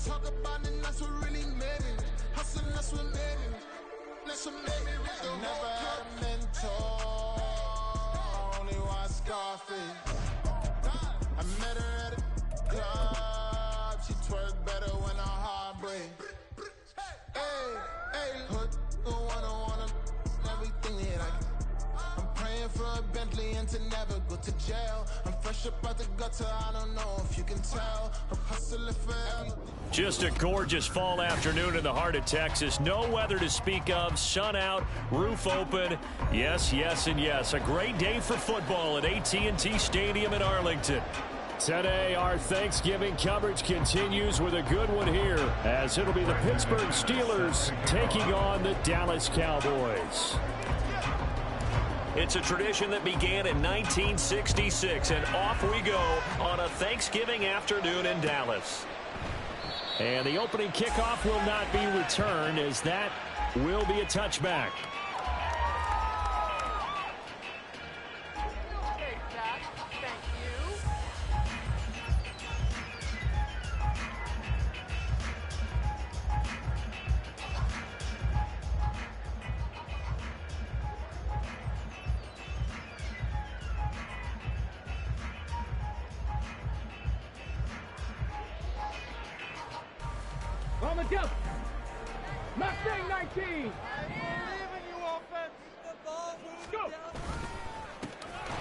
talk about it, that's what really made me. Hustling, that's what made me. That's what made me. Never had a mentor, only watch Scarface. I met her at a club, she twerk better when her heart breaks. Hey, put the wanna everything that I can. I'm praying for a Bentley and to never go to jail. I'm fresh up out the gutter, I don't know if you can tell. I'm hustling for everything. Just a gorgeous fall afternoon in the heart of Texas. No weather to speak of. Sun out, roof open. Yes, yes, and yes. A great day for football at AT&T Stadium in Arlington. Today, our Thanksgiving coverage continues with a good one here, as it'll be the Pittsburgh Steelers taking on the Dallas Cowboys. It's a tradition that began in 1966, and off we go on a Thanksgiving afternoon in Dallas. And the opening kickoff will not be returned, as that will be a touchback. On the jump. Mustang 19. Go.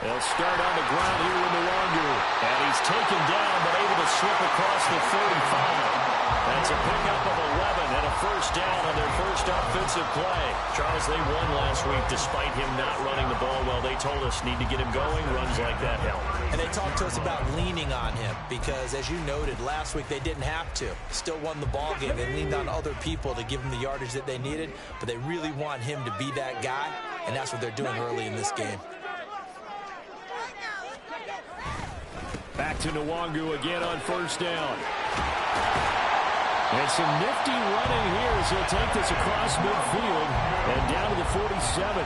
They'll start on the ground here with Nwangu. And he's taken down, but able to slip across the 35. That's a pickup of 11 and a first down on their first offensive play. Charles, they won last week despite him not running the ball well. They told us need to get him going. Runs like that help. And they talked to us about leaning on him because, as you noted, last week they didn't have to. Still won the ball game. They leaned on other people to give them the yardage that they needed, but they really want him to be that guy, and that's what they're doing early in this game. Back to Nwangu again on first down. And some nifty running here as he'll take this across midfield and down to the 47.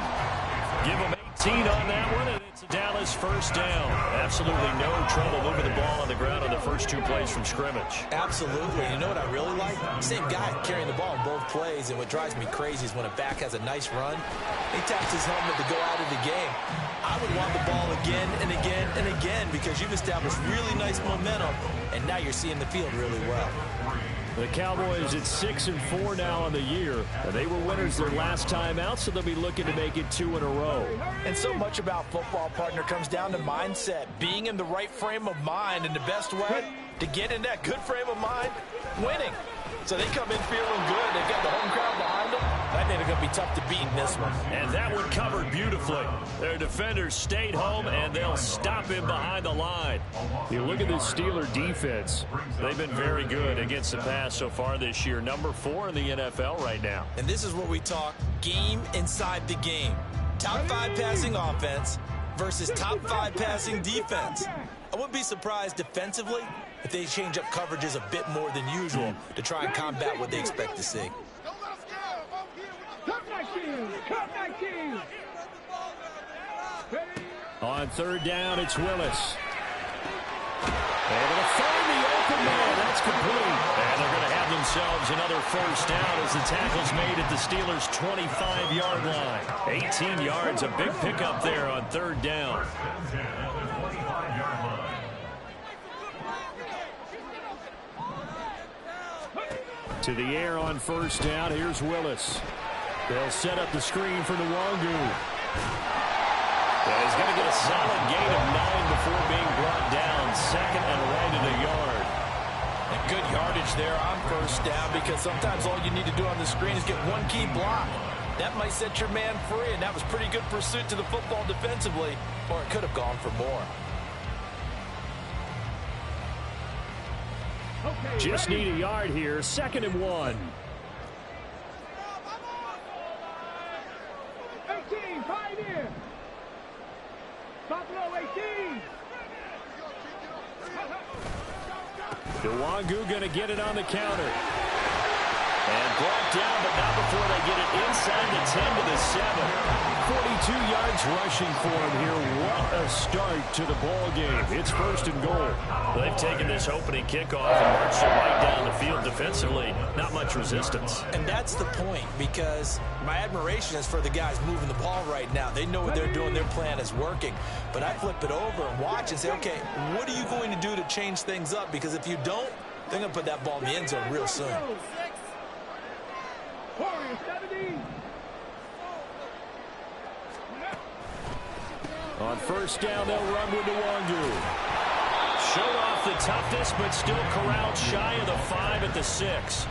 Give him 18 on that one, and it's a Dallas first down. Absolutely no trouble moving the ball on the ground on the first two plays from scrimmage. Absolutely. You know what I really like? Same guy carrying the ball in both plays, and what drives me crazy is when a back has a nice run, he taps his helmet to go out of the game. I would want the ball again and again and again because you've established really nice momentum, and now you're seeing the field really well. The Cowboys at 6-4 now on the year. They were winners their last time out, so they'll be looking to make it 2 in a row. And so much about football, partner, comes down to mindset, being in the right frame of mind, and the best way to get in that good frame of mind, winning. So they come in feeling good. They've got the home crowd behind them. I think they're going to be tough to beat in this one. And that one covered beautifully. Their defenders stayed home, and they'll stop him behind the line. You look at this Steeler defense. They've been very good against the pass so far this year. Number 4 in the NFL right now. And this is what we talk game inside the game. Top 5 passing offense versus top 5 passing defense. I wouldn't be surprised defensively if they change up coverages a bit more than usual to try and combat what they expect to see. On third down, it's Willis. Able to find the open man. That's complete. And they're going to have themselves another first down as the tackle's made at the Steelers' 25-yard line. 18 yards, a big pickup there on third down. To the air on first down. Here's Willis. They'll set up the screen for Nwangu. And he's going to get a solid gain of 9 before being brought down. Second and right at a yard. And good yardage there on first down because sometimes all you need to do on the screen is get one key block. That might set your man free, and that was pretty good pursuit to the football defensively, or it could have gone for more. Just need a yard here. Second and 1. 18, 5 in. Buffalo 18. Nwangu going to get it on the counter. And brought down, but not before they get it inside the 10 to the 7. 42 yards rushing for him here. What a start to the ball game. It's first and goal. They've taken this opening kickoff and marched it right down the field. defensively, not much resistance. And that's the point, because my admiration is for the guys moving the ball right now. They know what they're doing. Their plan is working. But I flip it over and watch and say, okay, what are you going to do to change things up? Because if you don't, they're going to put that ball in the end zone real soon. On first down, they'll run with Nwangu. Showed off the toughness, but still corralled shy of the 5 at the 6.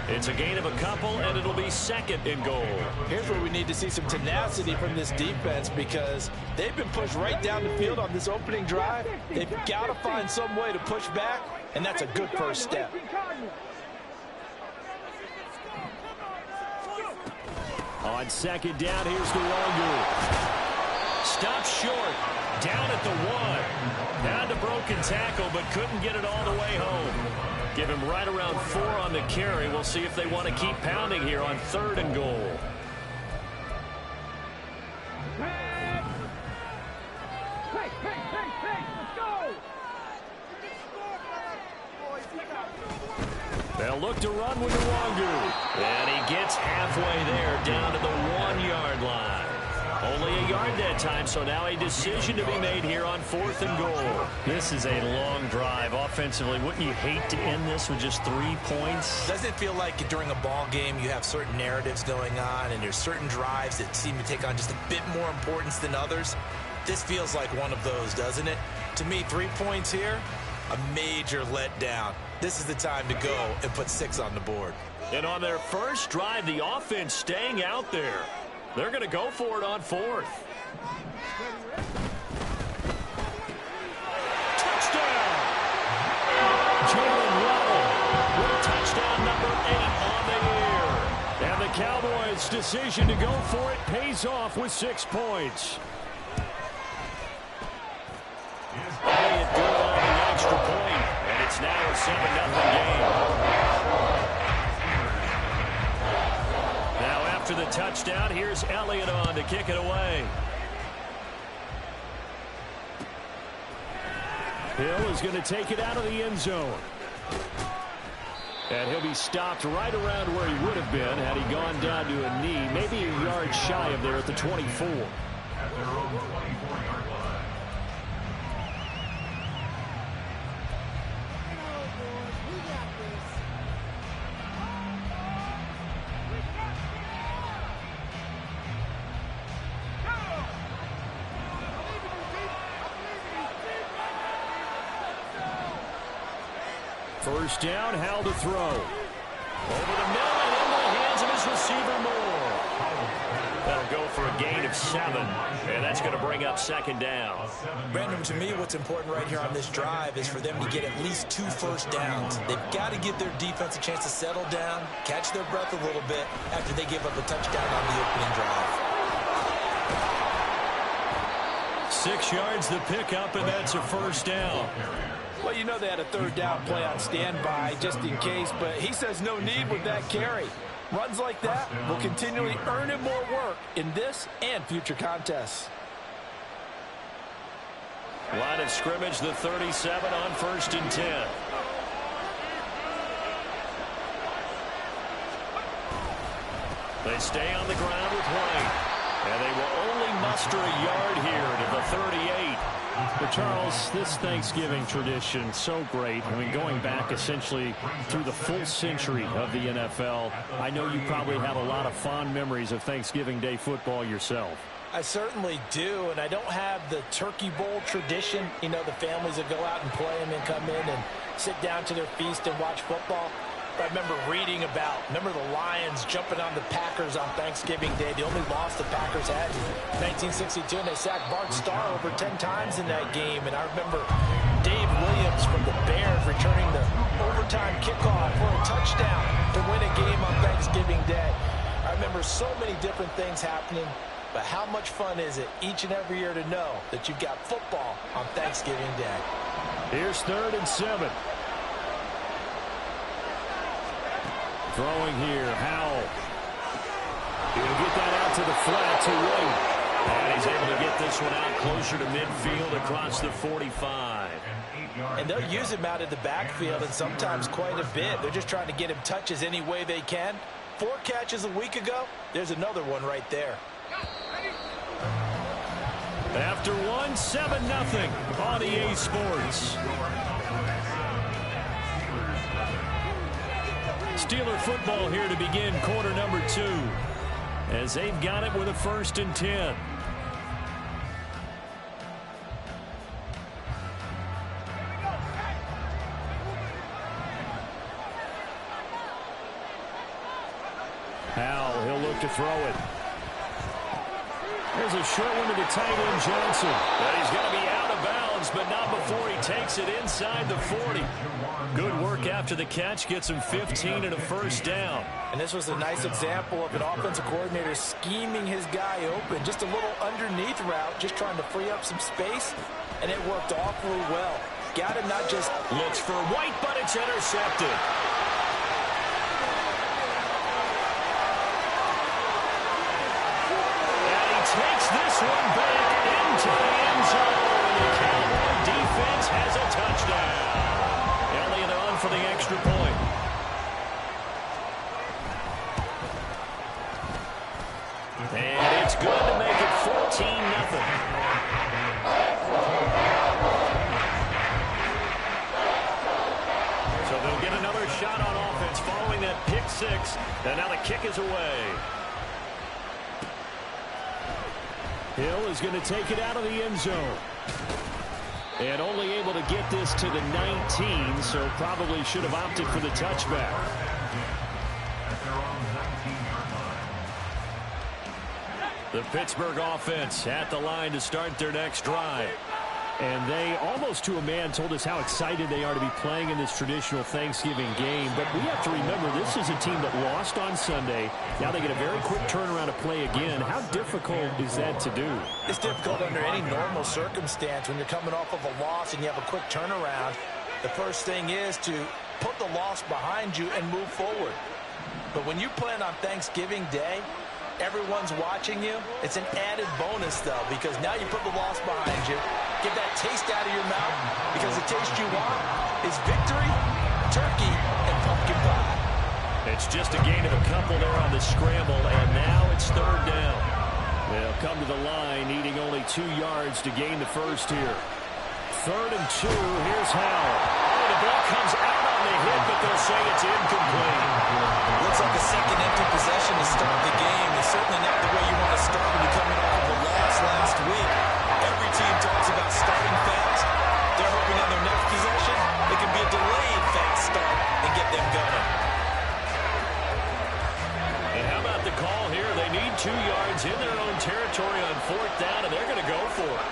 It's a gain of a couple, and it'll be second and goal. Here's where we need to see some tenacity from this defense, because they've been pushed right down the field on this opening drive. They've got to find some way to push back, and that's a good first step. On second down, here's Nwangu. Stopped short, down at the 1. Had a broken tackle, but couldn't get it all the way home. Give him right around 4 on the carry. We'll see if they want to keep pounding here on 3rd and goal. Let's go! They'll look to run with Nwangu. And he gets halfway there, down to the 1-yard line. Only a yard that time, so now a decision to be made here on 4th and goal. This is a long drive offensively. Wouldn't you hate to end this with just 3 points? Doesn't it feel like during a ball game you have certain narratives going on and there's certain drives that seem to take on just a bit more importance than others? This feels like one of those, doesn't it? To me, 3 points here, a major letdown. This is the time to go and put 6 on the board. And on their first drive, the offense staying out there. They're going to go for it on 4th. Touchdown! Jalen Waddle with touchdown number 8 on the year. And the Cowboys' decision to go for it pays off with 6 points. Elliott good on the extra point, and it's now a 7-0 game. After the touchdown, here's Elliott on to kick it away. Hill is going to take it out of the end zone. And he'll be stopped right around where he would have been had he gone down to a knee, maybe a yard shy of there at the 24. First down, Howell to throw. Over the middle and into the hands of his receiver Moore. That'll go for a gain of 7, and that's going to bring up 2nd down. Brandon, to me, what's important right here on this drive is for them to get at least 2 first downs. They've got to give their defense a chance to settle down, catch their breath a little bit after they give up a touchdown on the opening drive. 6 yards the pickup, and that's a first down. Well, you know they had a 3rd down play on standby just in case, but he says no need with that carry. Runs like that will continually earn him more work in this and future contests. Line of scrimmage, the 37 on 1st and 10. They stay on the ground with White, and they will only muster a yard here to the 38. But Charles, this Thanksgiving tradition, so great. I mean, going back essentially through the full century of the NFL, I know you probably have a lot of fond memories of Thanksgiving Day football yourself. I certainly do, and I don't have the Turkey Bowl tradition. You know, the families that go out and play and then come in and sit down to their feast and watch football. I remember reading about, the Lions jumping on the Packers on Thanksgiving Day. The only loss the Packers had in 1962, and they sacked Bart Starr over 10 times in that game. And I remember Dave Williams from the Bears returning the overtime kickoff for a touchdown to win a game on Thanksgiving Day. I remember so many different things happening, but how much fun is it each and every year to know that you've got football on Thanksgiving Day? Here's 3rd and 7. Throwing here, Howell. He'll get that out to the flat to White. And he's able to get this one out closer to midfield across the 45. And they'll use him out of the backfield, and sometimes quite a bit. They're just trying to get him touches any way they can. 4 catches a week ago, there's another one right there. After one, 7-0 on EA Sports. Steeler football here to begin quarter number 2. As they've got it with a 1st and 10. Howell, he'll look to throw it. There's a short one to the tight end, Johnson. But he's going to be out of bounds, but not before he takes it inside the 40. Good work after the catch, gets him 15 and a 1st down. And this was a nice example of an offensive coordinator scheming his guy open. Just a little underneath route, just trying to free up some space, and it worked awfully well. Got him not just... Looks for White, but it's intercepted. Takes this one back into the end zone. The Cowboy defense has a touchdown. Elliott on for the extra point. And it's good to make it 14-0. So they'll get another shot on offense following that pick 6. And now the kick is away. Hill is going to take it out of the end zone. And only able to get this to the 19, so probably should have opted for the touchback. The Pittsburgh offense at the line to start their next drive. And they, almost to a man, told us how excited they are to be playing in this traditional Thanksgiving game. But we have to remember, this is a team that lost on Sunday. Now they get a very quick turnaround to play again. How difficult is that to do? It's difficult under any normal circumstance when you're coming off of a loss and you have a quick turnaround. The first thing is to put the loss behind you and move forward. But when you plan on Thanksgiving Day, everyone's watching you. It's an added bonus, though, because now you put the loss behind you. Get that taste out of your mouth, because the taste you want is victory, turkey, and pumpkin pie. It's just a gain of a couple there on the scramble, and now it's 3rd down. They'll come to the line, needing only 2 yards to gain the 1st here. 3rd and 2, here's Howell. Oh, the ball comes out on the hit, but they'll say it's incomplete. Looks like a second empty possession to start the game. It's certainly not the way you want to start when you're coming off of a loss last week. Every team talks about starting fast. They're hoping on their next possession, it can be a delayed fast start and get them going. And how about the call here? They need 2 yards in their own territory on 4th down, and they're going to go for it.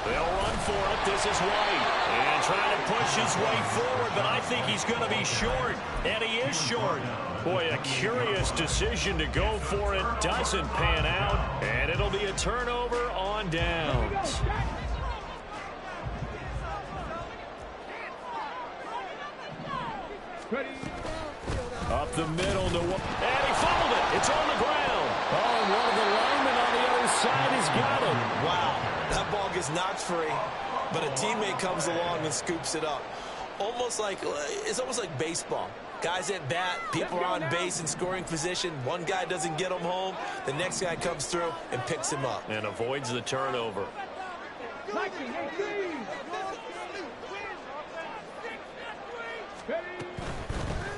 They'll run for it. This is White. And trying to push his way forward, but I think he's going to be short. And he is short. Boy, a curious decision to go for it. Doesn't pan out. And it'll be a turnover on downs. Up the middle to one. And he fumbled it. It's on the ground. Oh, and one of the linemen on the other side has got him. Wow. That ball gets knocked free, but a teammate comes along and scoops it up. It's almost like baseball. Guys at bat, people are on base in scoring position. One guy doesn't get him home. The next guy comes through and picks him up. And avoids the turnover.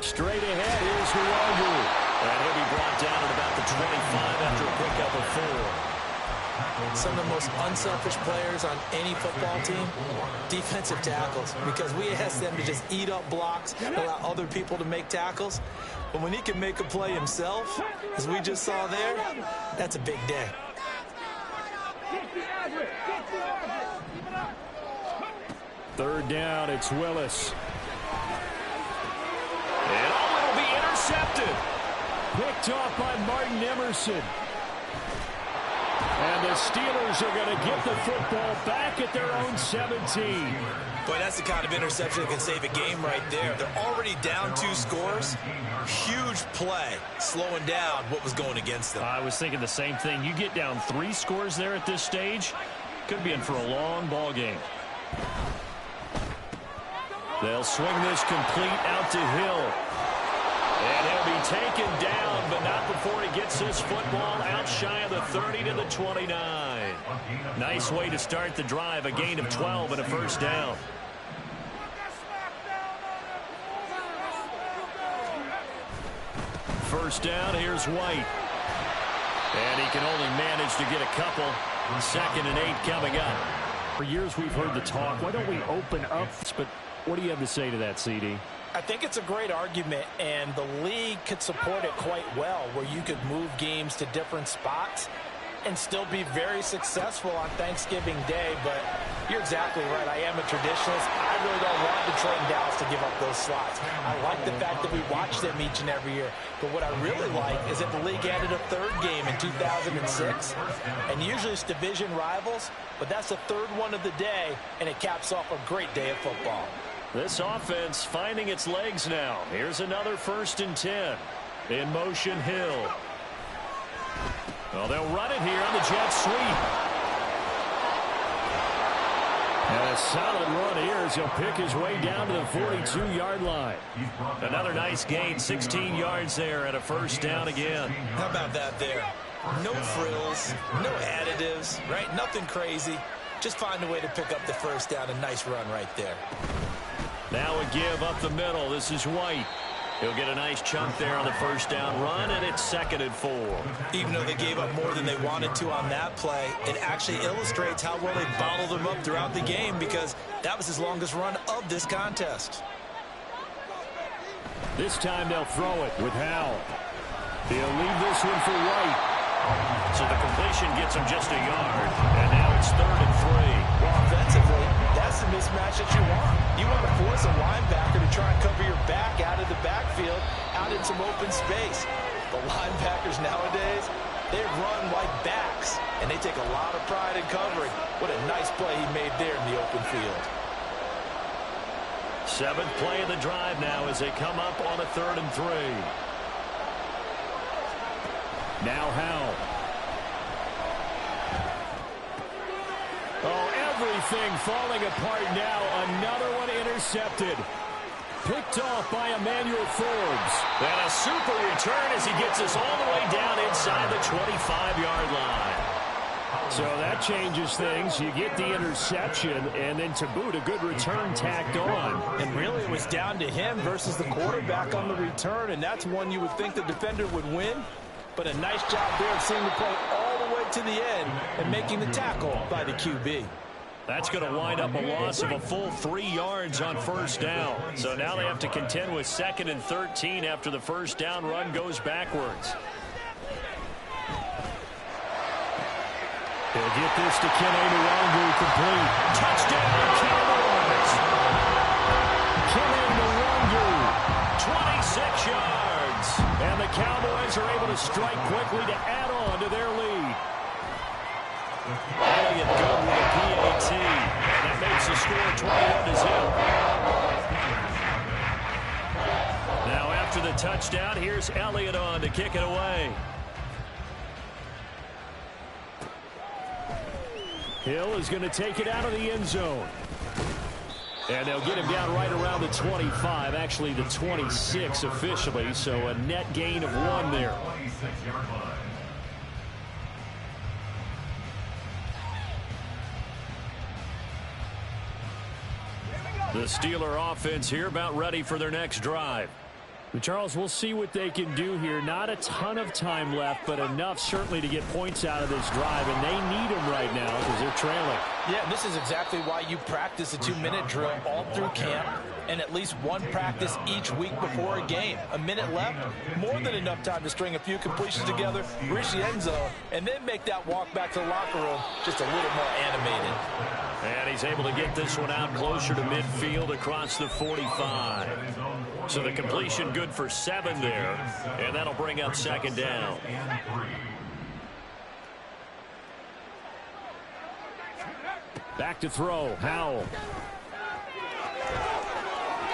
Straight ahead, here's Huagu. And he'll be brought down at about the 25 after a pickup of 4. Some of the most unselfish players on any football team, defensive tackles, because we ask them to just eat up blocks, allow other people to make tackles. But when he can make a play himself, as we just saw there, that's a big day. Third down, it's Willis. And it'll be intercepted. Picked off by Martin Emerson. And the Steelers are going to get the football back at their own 17. Boy, that's the kind of interception that can save a game right there. They're already down 2 scores. Huge play, slowing down what was going against them. I was thinking the same thing. You get down 3 scores there at this stage, could be in for a long ball game. They'll swing this complete out to Hill. And he'll be taken down, but not before he gets this football out shy of the 30 to the 29. Nice way to start the drive, a gain of 12 and a first down. First down, here's White. And he can only manage to get a couple. 2nd and 8 coming up. For years we've heard the talk, why don't we open up? But what do you have to say to that, CD? I think it's a great argument, and the league could support it quite well, where you could move games to different spots and still be very successful on Thanksgiving Day. But you're exactly right. I am a traditionalist. I really don't want Detroit and Dallas to give up those slots. I like the fact that we watch them each and every year. But what I really like is that the league added a 3rd game in 2006. And usually it's division rivals, but that's the 3rd one of the day, and it caps off a great day of football. This offense finding its legs now. Here's another 1st and 10. In motion, Hill. Well, they'll run it here on the jet sweep. And a solid run here as he'll pick his way down to the 42-yard line. Another nice gain, 16 yards there and a first down again. How about that there? No frills, no additives, right? Nothing crazy. Just find a way to pick up the first down. A nice run right there. Now a give up the middle. This is White. He'll get a nice chunk there on the first down run, and it's 2nd and 4. Even though they gave up more than they wanted to on that play, it actually illustrates how well they bottled him up throughout the game, because that was his longest run of this contest. This time they'll throw it with Howell. He'll leave this one for White. So the completion gets him just a yard, and now it's 3rd and 3. Well, offensively, that's the mismatch that you want. You want to force a linebacker to try and cover your back out of the backfield, out in some open space. The linebackers nowadays, they run like backs, and they take a lot of pride in covering. What a nice play he made there in the open field. 7th play of the drive now as they come up on a 3rd and 3. Now Howell. Oh, everything falling apart now. Another one intercepted. Picked off by Emmanuel Forbes. And a super return as he gets us all the way down inside the 25-yard line. So that changes things. You get the interception, and then to boot, a good return tacked on. And really, it was down to him versus the quarterback on the return, and that's one you would think the defender would win. But a nice job there of seeing the play all the way to the end and making the tackle by the QB. That's going to wind up a loss of a full 3 yards on first down. So now they have to contend with 2nd and 13 after the first down run goes backwards. They'll get this to Kene Nwangu complete. Touchdown, Cowboys! Kene Nwangu. 26 yards. And the Cowboys are able to strike quickly to add on to their lead. Elliott good with a PAT. And that makes the score 21-0. Now after the touchdown, here's Elliott on to kick it away. Hill is going to take it out of the end zone. And they'll get him down right around the 25, actually the 26 officially, so a net gain of 1 there. The Steeler offense here about ready for their next drive. Charles, we'll see what they can do here. Not a ton of time left, but enough certainly to get points out of this drive, and they need them right now because they're trailing. Yeah, this is exactly why you practice a 2-minute drill all through camp and at least one practice each week before a game. A minute left, more than enough time to string a few completions together, reach the end zone, and then make that walk back to the locker room just a little more animated. And he's able to get this one out closer to midfield across the 45. So the completion good for 7 there, and that'll bring up 2nd down. Back to throw, Howell.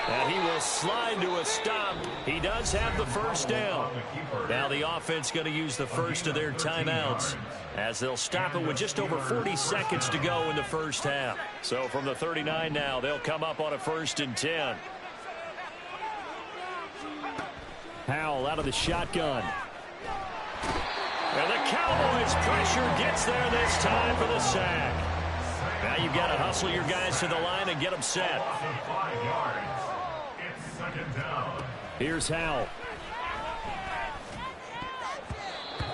And he will slide to a stop. He does have the first down. Now the offense going to use the first of their timeouts as they'll stop it with just over 40 seconds to go in the first half. So from the 39 now, they'll come up on a 1st and 10. Howell out of the shotgun. And the Cowboys pressure gets there this time for the sack. Now you've got to hustle your guys to the line and get them set. Here's Howell.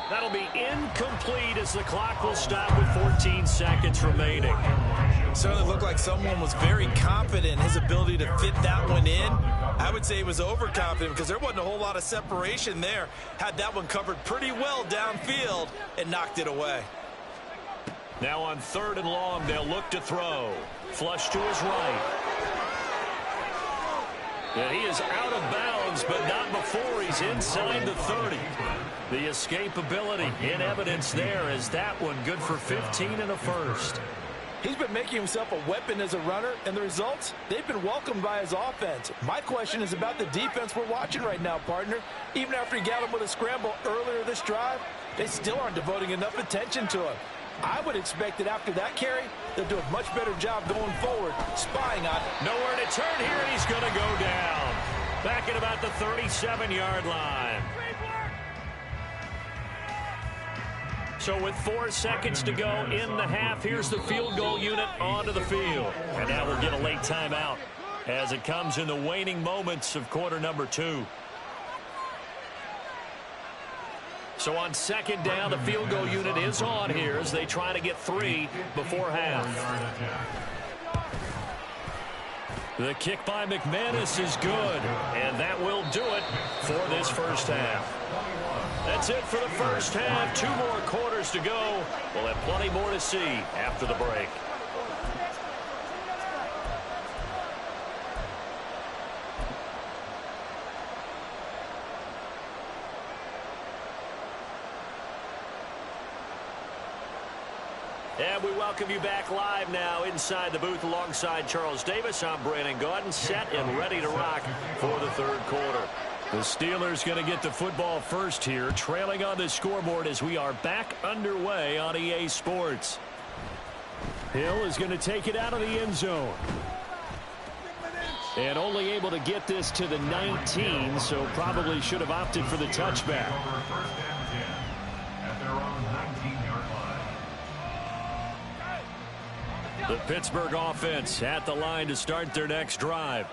That'll be incomplete as the clock will stop with 14 seconds remaining. Certainly looked like someone was very confident in his ability to fit that one in. I would say he was overconfident because there wasn't a whole lot of separation there. Had that one covered pretty well downfield and knocked it away. Now on 3rd and long, they'll look to throw. Flush to his right. And he is out of bounds, but not before he's inside the 30. The escapability in evidence there is that one good for 15 and a first. He's been making himself a weapon as a runner, and the results, they've been welcomed by his offense. My question is about the defense we're watching right now, partner. Even after he got him with a scramble earlier this drive, they still aren't devoting enough attention to him. I would expect that after that carry, they'll do a much better job going forward, spying on it. Nowhere to turn here, and he's going to go down. Back at about the 37-yard line. So with 4 seconds to go in the half, here's the field goal unit onto the field. And now we'll get a late timeout as it comes in the waning moments of quarter number 2. So on 2nd down, the field goal unit is on here as they try to get 3 before half. The kick by McManus is good, and that will do it for this first half. That's it for the first half. 2 more quarters to go. We'll have plenty more to see after the break. And we welcome you back live now inside the booth alongside Charles Davis. I'm Brandon Gaudin, set and ready to rock for the 3rd quarter. The Steelers going to get the football first here, trailing on the scoreboard as we are back underway on EA Sports. Hill is going to take it out of the end zone. And only able to get this to the 19, so probably should have opted for the touchback. The Pittsburgh offense at the line to start their next drive.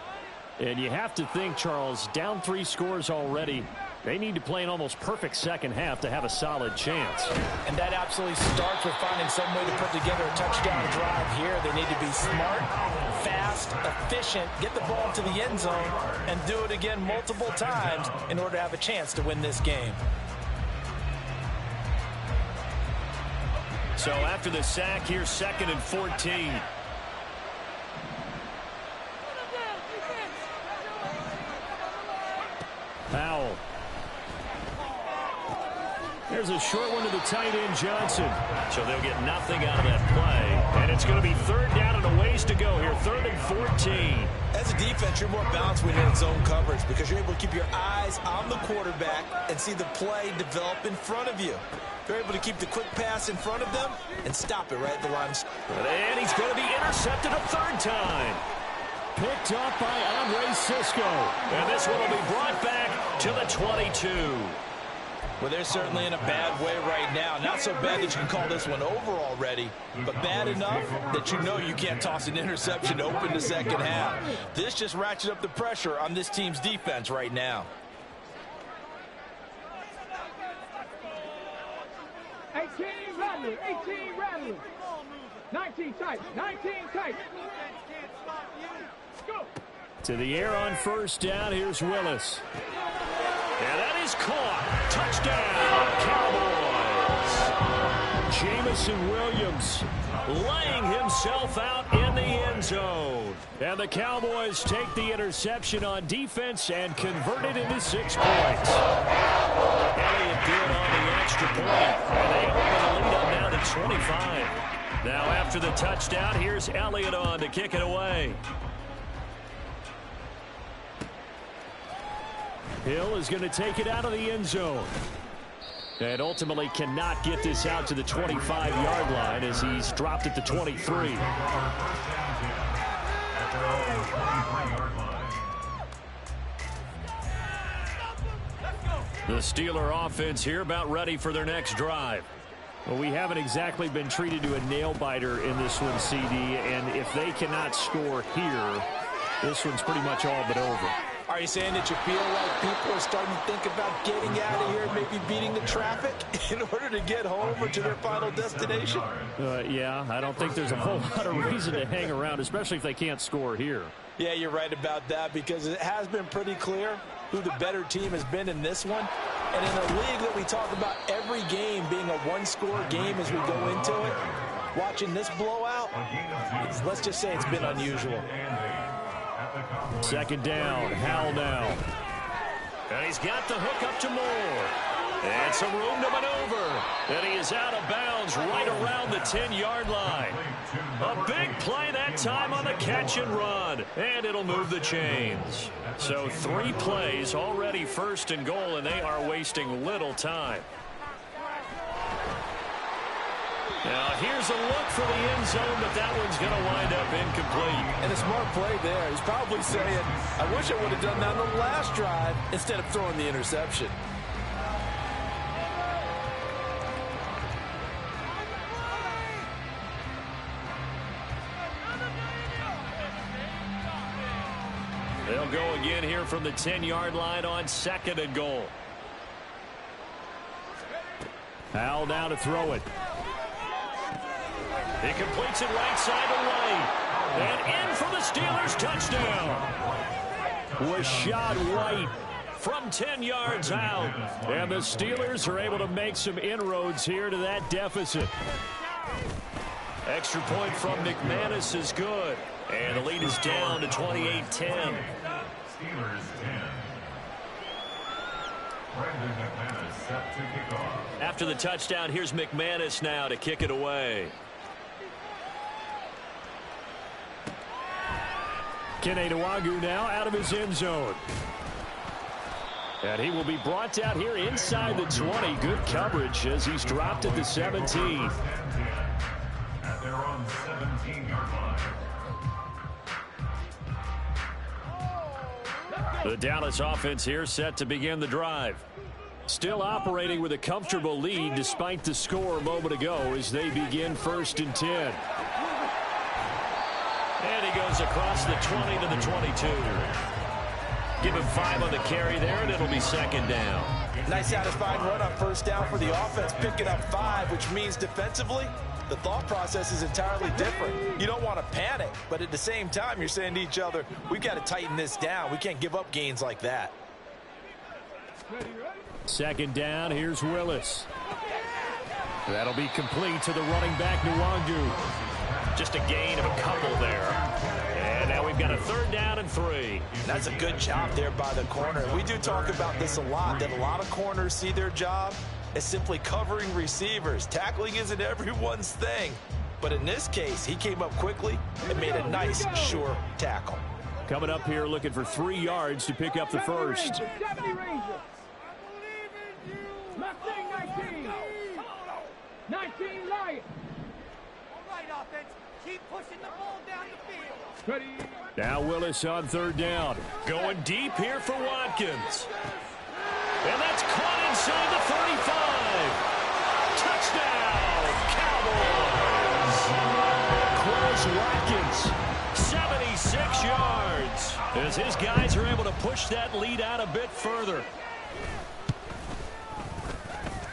And you have to think, Charles, down 3 scores already. They need to play an almost perfect second half to have a solid chance. And that absolutely starts with finding some way to put together a touchdown drive here. They need to be smart, fast, efficient, get the ball to the end zone, and do it again multiple times in order to have a chance to win this game. So after the sack, here's 2nd and 14. Howell. There's a short one to the tight end, Johnson. So they'll get nothing out of that play. And it's going to be 3rd down and a ways to go here. 3rd and 14. As a defense, you're more balanced when you're in zone coverage because you're able to keep your eyes on the quarterback and see the play develop in front of you. They're able to keep the quick pass in front of them and stop it right at the line. And he's going to be intercepted a 3rd time. Picked up by Andre Cisco. And this one will be brought back to the 22. Well, they're certainly in a bad way right now. Not so bad that you can call this one over already, but bad enough that you know you can't toss an interception to open the second half. This just ratchets up the pressure on this team's defense right now. 18 rattling, 18 rattling. 19 tight, 19 tight. Go. To the air on 1st down. Here's Willis. And that is caught. Touchdown, Cowboys. Jamison Williams laying himself out in the end zone. And the Cowboys take the interception on defense and convert it into 6 points. Elliott good on the extra point. And they open the lead up now to 25. Now after the touchdown, here's Elliott on to kick it away. Hill is going to take it out of the end zone. And ultimately cannot get this out to the 25-yard line as he's dropped at the 23. The Steeler offense here about ready for their next drive. Well, we haven't exactly been treated to a nail-biter in this one, CD, and if they cannot score here, this one's pretty much all but over. Are you saying that you feel like people are starting to think about getting out of here, maybe beating the traffic in order to get home or to their final destination? Yeah, I don't think there's a whole lot of reason to hang around, especially if they can't score here. Yeah, you're right about that because it has been pretty clear who the better team has been in this one. And in a league that we talk about every game being a one-score game as we go into it, watching this blowout, let's just say it's been unusual. Second down, Howell now. And he's got the hook up to Moore. And some room to maneuver. And he is out of bounds right around the 10-yard line. A big play that time on the catch and run. And it'll move the chains. So 3 plays already first and goal, and they are wasting little time. Now here's a look for the end zone, but that one's going to wind up incomplete. And a smart play there. He's probably saying, I wish I would have done that on the last drive instead of throwing the interception. They'll go again here from the 10-yard line on second and goal. Howell down to throw it. He completes it right side to right. And in for the Steelers touchdown. Rashad White From 10 yards out. And the Steelers are able to make some inroads here to that deficit. Extra point from McManus is good. And the lead is down to 28-10. After the touchdown, here's McManus now to kick it away. Kene Nwagu now out of his end zone. And he will be brought down here inside the 20. Good coverage as he's dropped at the 17. At their own 17-yard line. The Dallas offense here set to begin the drive. Still operating with a comfortable lead despite the score a moment ago as they begin 1st and 10. And he goes across the 20 to the 22. Give him 5 on the carry there, and it'll be second down. Nice satisfying run on first down for the offense, picking up 5, which means defensively, the thought process is entirely different. You don't want to panic, but at the same time, you're saying to each other, we've got to tighten this down. We can't give up gains like that. Second down, here's Willis. That'll be complete to the running back, Nwangu. Just a gain of a couple there. And now we've got a 3rd down and 3. That's a good job there by the corner. We do talk about this a lot, that a lot of corners see their job as simply covering receivers. Tackling isn't everyone's thing. But in this case, he came up quickly and made a nice, sure tackle. Coming up here looking for 3 yards to pick up the first. 70 Rangers. Mustang 19. 19 Lions. All right, offense. Keep pushing the ball down the field. Ready. Now Willis on 3rd down. Going deep here for Watkins. And that's caught inside the 35. Touchdown, Cowboys. Watkins, 76 yards. As his guys are able to push that lead out a bit further.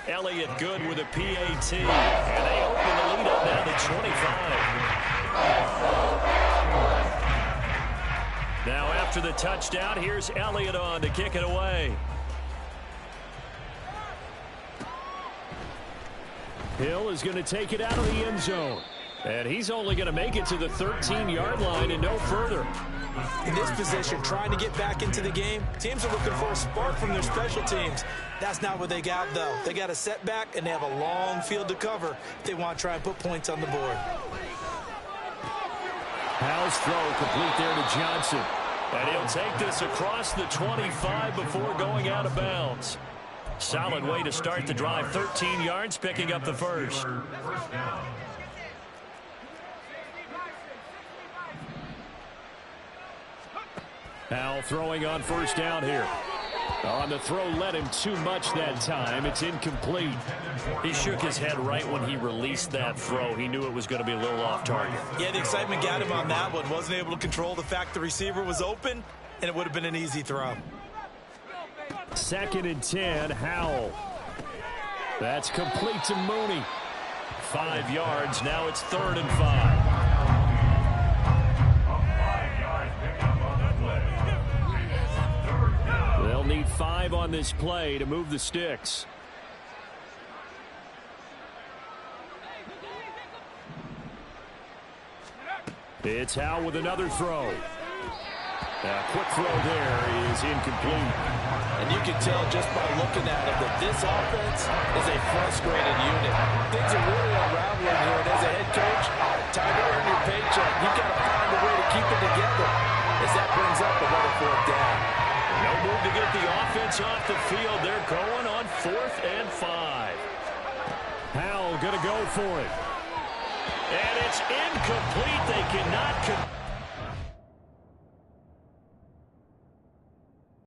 Elliott good with a PAT. And they open the lead up now to 25. Now after the touchdown, here's Elliott on to kick it away. Hill is going to take it out of the end zone. And he's only going to make it to the 13-yard line and no further. In this position, trying to get back into the game, teams are looking for a spark from their special teams. That's not what they got, though. They got a setback, and they have a long field to cover if they want to try and put points on the board. Howell's throw complete there to Johnson. And he'll take this across the 25 before going out of bounds. Solid way to start the drive. 13 yards, picking up the first. Now throwing on first down here. On the throw, led him too much that time. It's incomplete. He shook his head right when he released that throw. He knew it was going to be a little off target. Yeah, the excitement got him on that one. Wasn't able to control the fact the receiver was open, and it would have been an easy throw. 2nd and 10, Howell. That's complete to Mooney. 5 yards. Now it's 3rd and 5. They'll need 5 on this play to move the sticks. It's Howell with another throw. A quick throw there is incomplete. And you can tell just by looking at him that this offense is a frustrated unit. Things are really unraveling here, and as a head coach, time to earn your paycheck. You've got to find a way to keep it together as that brings up another 4th down. No move to get the offense off the field. They're going on 4th and 5. Howell going to go for it. And it's incomplete. They cannot